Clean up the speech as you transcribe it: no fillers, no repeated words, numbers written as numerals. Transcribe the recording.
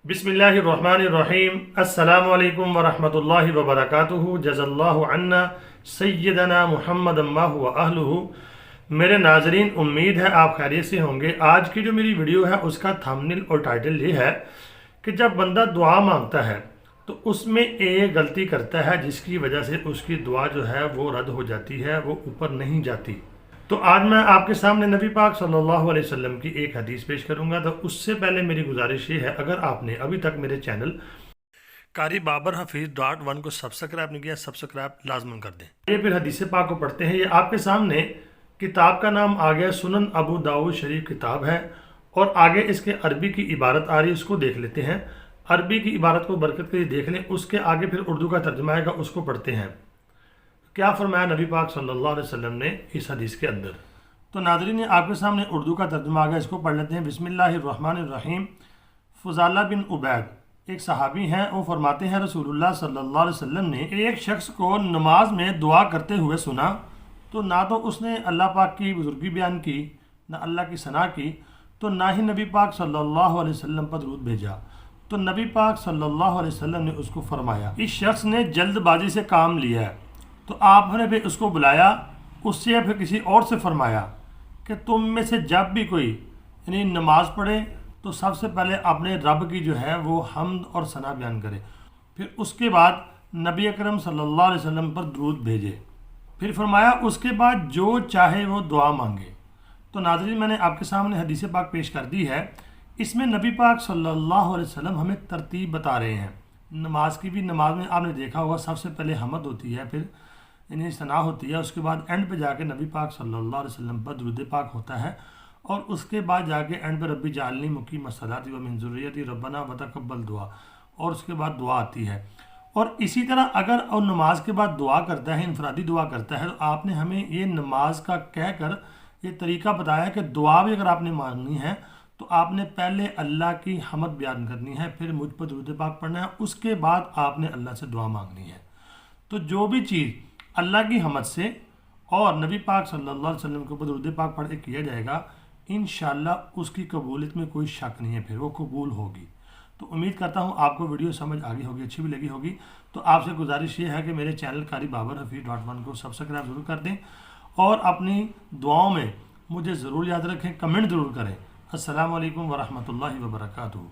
बिस्मिल्लाहिर्रहमानिर्रहीम। अस्सलामु अलैकुम वरहमतुल्लाहि वबरकातुहू। जज़ल्लाहु अन्ना सय्यदना मुहम्मद अम्मा हुआ अहलुहू। मेरे नाजरीन, उम्मीद है आप खैरियत से होंगे। आज की जो मेरी वीडियो है उसका थंबनेल और टाइटल ये है कि जब बंदा दुआ मांगता है तो उसमें एक गलती करता है जिसकी वजह से उसकी दुआ जो है वो रद्द हो जाती है, वो ऊपर नहीं जाती। तो आज मैं आपके सामने नबी पाक सल्लल्लाहु अलैहि वसल्लम की एक हदीस पेश करूंगा। तो उससे पहले मेरी गुजारिश ये है, अगर आपने अभी तक मेरे चैनल कारी बाबर हफीज़.1 को सब्सक्राइब नहीं किया, सब्सक्राइब लाजमन कर दें। ये फिर हदीस पाक को पढ़ते हैं। ये आपके सामने किताब का नाम आ गया, सुनन अबू दाऊद शरीफ किताब है, और आगे इसके अरबी की इबारत आ रही है, उसको देख लेते हैं। अरबी की इबारत को बरकत के लिए देख लें, उसके आगे फिर उर्दू का तर्जुमा आएगा, उसको पढ़ते हैं। क्या फरमाया नबी पाक सल्लल्लाहु अलैहि वसल्लम ने इस हदीस के अंदर। तो नाज़रीन, आपके सामने उर्दू का तर्जुमा आ गया, इसको पढ़ लेते हैं। बिस्मिल्लाहिर्रहमानिर्रहीम। फ़ुज़ाला बिन उबैद एक सहाबी हैं, वो फरमाते हैं रसूलुल्लाह सल्लल्लाहु अलैहि वसल्लम ने एक शख्स को नमाज में दुआ करते हुए सुना, तो ना तो उसने अल्लाह पाक की बुजुर्गी बयान की, ना अल्लाह की सना की, तो ना ही नबी पाक सल्लल्लाहु अलैहि वसल्लम पर दुरूद भेजा। तो नबी पाक सल्लल्लाहु अलैहि वसल्लम ने उसको फरमाया, इस शख्स ने जल्दबाजी से काम लिया है। तो आपने फिर उसको बुलाया, उससे फिर किसी और से फरमाया कि तुम में से जब भी कोई यानी नमाज पढ़े तो सबसे पहले अपने रब की जो है वो हम्द और सना बयान करे, फिर उसके बाद नबी अकरम सल्लल्लाहु अलैहि वसल्लम पर दुरूद भेजे, फिर फरमाया उसके बाद जो चाहे वो दुआ मांगे। तो नाज़रीन, मैंने आपके सामने हदीस पाक पेश कर दी है। इसमें नबी पाक सल्लल्लाहु अलैहि वसल्लम हमें तरतीब बता रहे हैं। नमाज की भी, नमाज में आपने देखा होगा सबसे पहले हमद होती है, फिर यानी सना होती है, उसके बाद एंड पे जाके नबी पाक सल्लल्लाहु अलैहि वसल्लम पर दुरूद पाक होता है, और उसके बाद जाके एंड पे रब्बी जालनी मुकीम सलाती व मिन ज़ुर्रियती रब्बना व तक़ब्बल दुआ, और उसके बाद दुआ आती है। और इसी तरह अगर और नमाज के बाद दुआ करता है, इनफरादी दुआ करता है, तो आपने हमें ये नमाज का कह कर ये तरीका बताया कि दुआ भी अगर आपने मांगनी है तो आपने पहले अल्लाह की हमद बयान करनी है, फिर मुझ पर दुरूद पाक पढ़ना है, उसके बाद आपने अल्लाह से दुआ मांगनी है। तो जो भी चीज़ अल्लाह की हमद से और नबी पाक सल्लल्लाहु अलैहि वसल्लम के ऊपर दुरूद पाक पढ़ के किया जाएगा, इंशाअल्लाह उसकी कबूलियत में कोई शक नहीं है, फिर वो कबूल होगी। तो उम्मीद करता हूँ आपको वीडियो समझ आ गई होगी, अच्छी भी लगी होगी। तो आपसे गुजारिश ये है कि मेरे चैनल कारी बाबर हफीज़.1 को सब्सक्राइब ज़रूर कर दें, और अपनी दुआओं में मुझे ज़रूर याद रखें, कमेंट ज़रूर करें। अस्सलामु अलैकुम वरहमतुल्लाहि वबरकातुहू।